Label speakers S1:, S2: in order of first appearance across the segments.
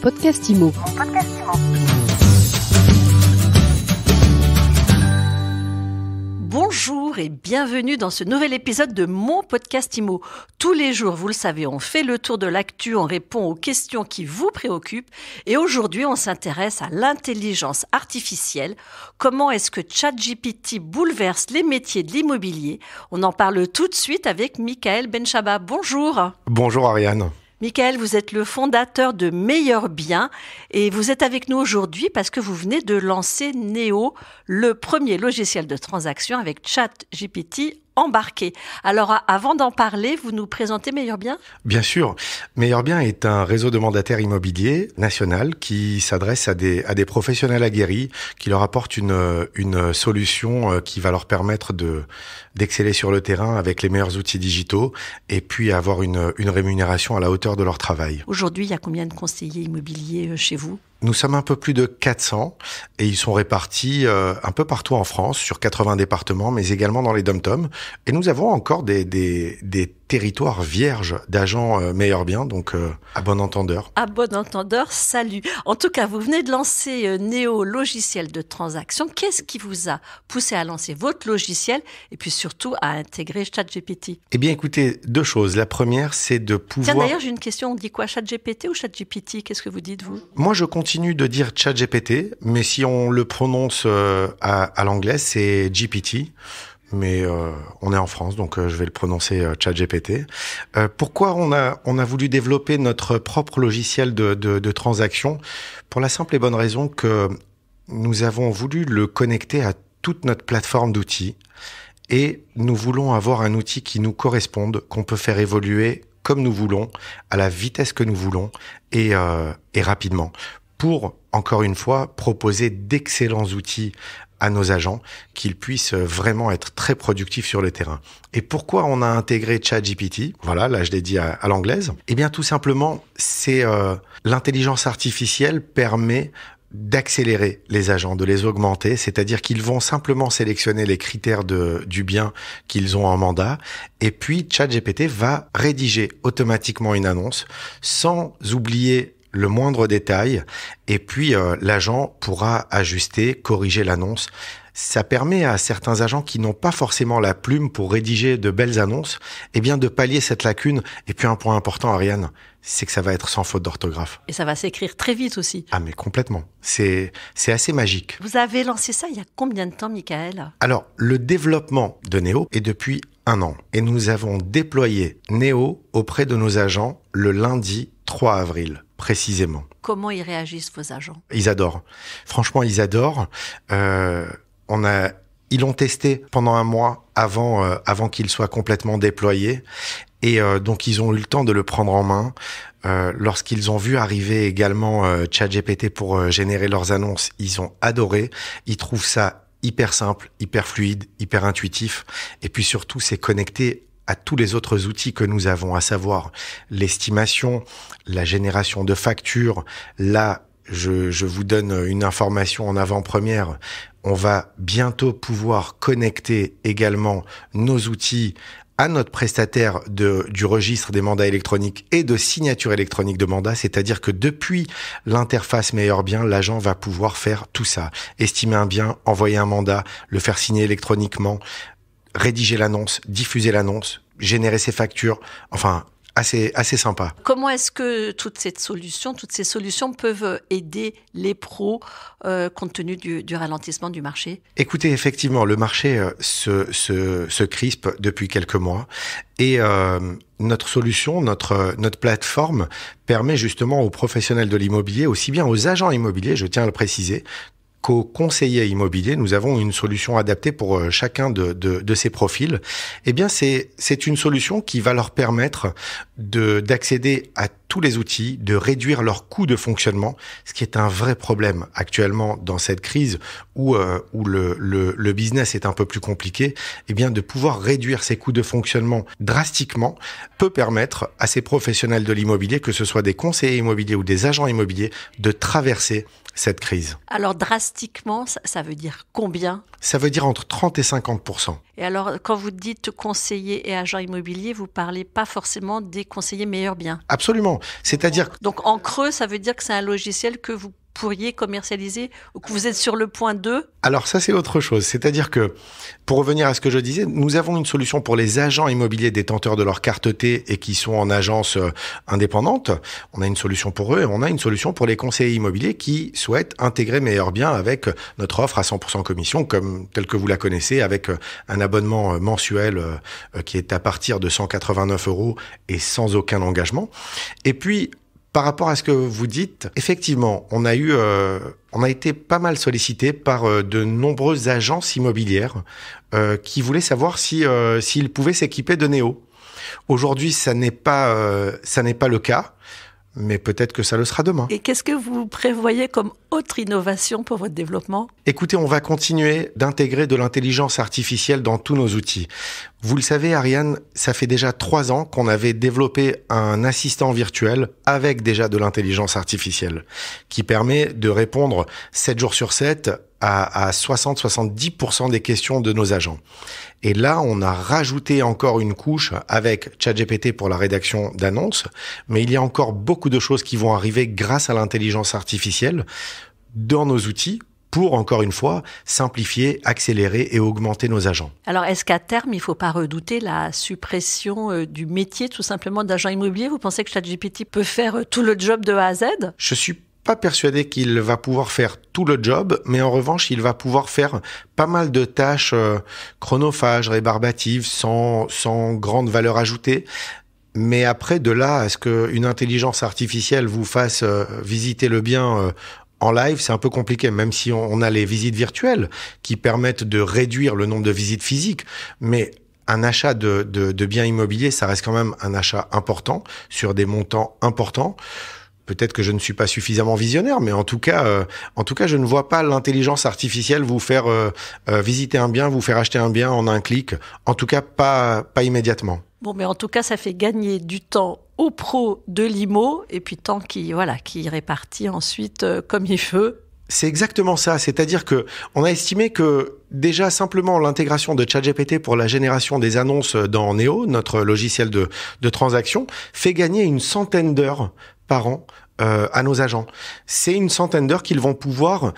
S1: podcast IMO.
S2: Bonjour et bienvenue dans ce nouvel épisode de mon podcast IMO. Tous les jours, vous le savez, on fait le tour de l'actu, on répond aux questions qui vous préoccupent. Et aujourd'hui, on s'intéresse à l'intelligence artificielle. Comment est-ce que ChatGPT bouleverse les métiers de l'immobilier? On en parle tout de suite avec Michael Benchaba. Bonjour.
S3: Bonjour Ariane.
S2: Michael, vous êtes le fondateur de Meilleur Bien et vous êtes avec nous aujourd'hui parce que vous venez de lancer Neo, le premier logiciel de transaction avec ChatGPT embarqué. Alors, avant d'en parler, vous nous présentez Meilleur Bien ?
S3: Bien sûr. Meilleur Bien est un réseau de mandataires immobiliers national qui s'adresse à des professionnels aguerris, qui leur apportent une solution qui va leur permettre d'exceller sur le terrain avec les meilleurs outils digitaux et puis avoir une rémunération à la hauteur de leur travail.
S2: Aujourd'hui, il y a combien de conseillers immobiliers chez vous ?
S3: Nous sommes un peu plus de 400 et ils sont répartis un peu partout en France, sur 80 départements, mais également dans les dom-toms. Et nous avons encore des territoires vierges d'agents Meilleur Bien, donc à bon entendeur.
S2: À bon entendeur, salut. En tout cas, vous venez de lancer Neo, logiciel de transaction. Qu'est-ce qui vous a poussé à lancer votre logiciel et puis surtout à intégrer ChatGPT ?
S3: Eh bien, écoutez, deux choses. La première, c'est de pouvoir...
S2: Tiens, d'ailleurs, j'ai une question. On dit quoi, ChatGPT ou ChatGPT ? Qu'est-ce que vous dites, vous ?
S3: Moi, je continue de dire ChatGPT, mais si on le prononce à l'anglais, c'est GPT. Mais on est en France, donc je vais le prononcer ChatGPT. Pourquoi on a voulu développer notre propre logiciel de transaction ? Pour la simple et bonne raison que nous avons voulu le connecter à toute notre plateforme d'outils et nous voulons avoir un outil qui nous corresponde, qu'on peut faire évoluer comme nous voulons, à la vitesse que nous voulons et rapidement, pour, encore une fois, proposer d'excellents outils à nos agents, qu'ils puissent vraiment être très productifs sur le terrain. Et pourquoi on a intégré ChatGPT ? Voilà, là je l'ai dit à l'anglaise. Eh bien tout simplement, c'est l'intelligence artificielle permet d'accélérer les agents, de les augmenter, c'est-à-dire qu'ils vont simplement sélectionner les critères du bien qu'ils ont en mandat, et puis ChatGPT va rédiger automatiquement une annonce sans oublier le moindre détail, et puis l'agent pourra ajuster, corriger l'annonce. Ça permet à certains agents qui n'ont pas forcément la plume pour rédiger de belles annonces, eh bien de pallier cette lacune. Et puis un point important, Ariane, c'est que ça va être sans faute d'orthographe.
S2: Et ça va s'écrire très vite aussi.
S3: Ah mais complètement, c'est assez magique.
S2: Vous avez lancé ça il y a combien de temps, Michael ? Alors,
S3: le développement de Neo est depuis 1 an. Et nous avons déployé Neo auprès de nos agents le lundi 3 avril. Précisément.
S2: Comment ils réagissent, vos agents ?
S3: Ils adorent. Franchement, ils adorent. Ils l'ont testé pendant 1 mois avant qu'il soit complètement déployé. Et donc, ils ont eu le temps de le prendre en main. Lorsqu'ils ont vu arriver également ChatGPT pour générer leurs annonces, ils ont adoré. Ils trouvent ça hyper simple, hyper fluide, hyper intuitif. Et puis surtout, c'est connecté à tous les autres outils que nous avons, à savoir l'estimation, la génération de factures. Là, je vous donne une information en avant-première. On va bientôt pouvoir connecter également nos outils à notre prestataire du registre des mandats électroniques et de signature électronique de mandat, c'est-à-dire que depuis l'interface Meilleur Bien, l'agent va pouvoir faire tout ça. Estimer un bien, envoyer un mandat, le faire signer électroniquement, rédiger l'annonce, diffuser l'annonce, générer ses factures, enfin, assez sympa.
S2: Comment est-ce que toutes ces solutions peuvent aider les pros compte tenu du ralentissement du marché ?
S3: Écoutez, effectivement, le marché se crispe depuis quelques mois et notre solution, notre plateforme permet justement aux professionnels de l'immobilier, aussi bien aux agents immobiliers, je tiens à le préciser, qu'aux conseillers immobiliers, nous avons une solution adaptée pour chacun de ces profils. Eh bien, c'est une solution qui va leur permettre d'accéder à tous les outils, de réduire leurs coûts de fonctionnement, ce qui est un vrai problème actuellement dans cette crise où le business est un peu plus compliqué. Eh bien, de pouvoir réduire ces coûts de fonctionnement drastiquement peut permettre à ces professionnels de l'immobilier, que ce soit des conseillers immobiliers ou des agents immobiliers, de traverser cette crise.
S2: Alors drastiquement, ça veut dire combien ?
S3: Ça veut dire entre 30 et 50%.
S2: Et alors, quand vous dites conseiller et agent immobilier, vous parlez pas forcément des conseillers meilleurs biens.
S3: Absolument. C'est-à-dire...
S2: Donc en creux, ça veut dire que c'est un logiciel que vous pourriez commercialiser ou que vous êtes sur le point de ?
S3: Alors ça, c'est autre chose. C'est-à-dire que, pour revenir à ce que je disais, nous avons une solution pour les agents immobiliers détenteurs de leur carte T et qui sont en agence indépendante. On a une solution pour eux et on a une solution pour les conseillers immobiliers qui souhaitent intégrer Meilleur Bien avec notre offre à 100% commission, telle que vous la connaissez, avec un abonnement mensuel qui est à partir de 189 € et sans aucun engagement. Et puis, par rapport à ce que vous dites, effectivement, on a été pas mal sollicité par de nombreuses agences immobilières qui voulaient savoir s'ils pouvaient s'équiper de Néo. Aujourd'hui, ça n'est pas le cas, mais peut-être que ça le sera demain.
S2: Et qu'est-ce que vous prévoyez comme autre innovation pour votre développement ?
S3: Écoutez, on va continuer d'intégrer de l'intelligence artificielle dans tous nos outils. Vous le savez, Ariane, ça fait déjà 3 ans qu'on avait développé un assistant virtuel avec déjà de l'intelligence artificielle qui permet de répondre 7 jours sur 7 à 60-70% des questions de nos agents. Et là, on a rajouté encore une couche avec ChatGPT pour la rédaction d'annonces, mais il y a encore beaucoup de choses qui vont arriver grâce à l'intelligence artificielle dans nos outils pour, encore une fois, simplifier, accélérer et augmenter nos agents.
S2: Alors, est-ce qu'à terme, il ne faut pas redouter la suppression du métier, tout simplement, d'agent immobilier ? Vous pensez que ChatGPT peut faire tout le job de A à Z ?
S3: Je suis pas persuadé qu'il va pouvoir faire tout le job, mais en revanche, il va pouvoir faire pas mal de tâches chronophages, rébarbatives, sans grande valeur ajoutée. Mais après, de là à ce qu'une intelligence artificielle vous fasse visiter le bien en live, c'est un peu compliqué, même si on a les visites virtuelles qui permettent de réduire le nombre de visites physiques. Mais un achat de biens immobiliers, ça reste quand même un achat important sur des montants importants. Peut-être que je ne suis pas suffisamment visionnaire, mais en tout cas, je ne vois pas l'intelligence artificielle vous faire visiter un bien, vous faire acheter un bien en un clic. En tout cas, pas immédiatement.
S2: Bon, mais en tout cas, ça fait gagner du temps aux pros de l'IMO et puis temps qui répartit ensuite comme il veut.
S3: C'est exactement ça. C'est-à-dire que on a estimé que déjà simplement l'intégration de ChatGPT pour la génération des annonces dans Néo, notre logiciel de transaction, fait gagner une centaine d'heures par an à nos agents. C'est une centaine d'heures qu'ils vont pouvoir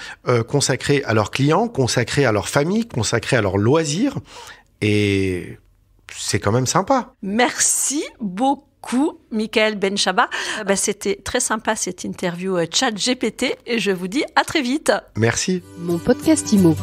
S3: consacrer à leurs clients, consacrer à leur famille, consacrer à leurs loisirs. Et c'est quand même sympa.
S2: Merci beaucoup, Michael Benchaba. C'était très sympa cette interview ChatGPT et je vous dis à très vite.
S3: Merci.
S1: Mon podcast IMO.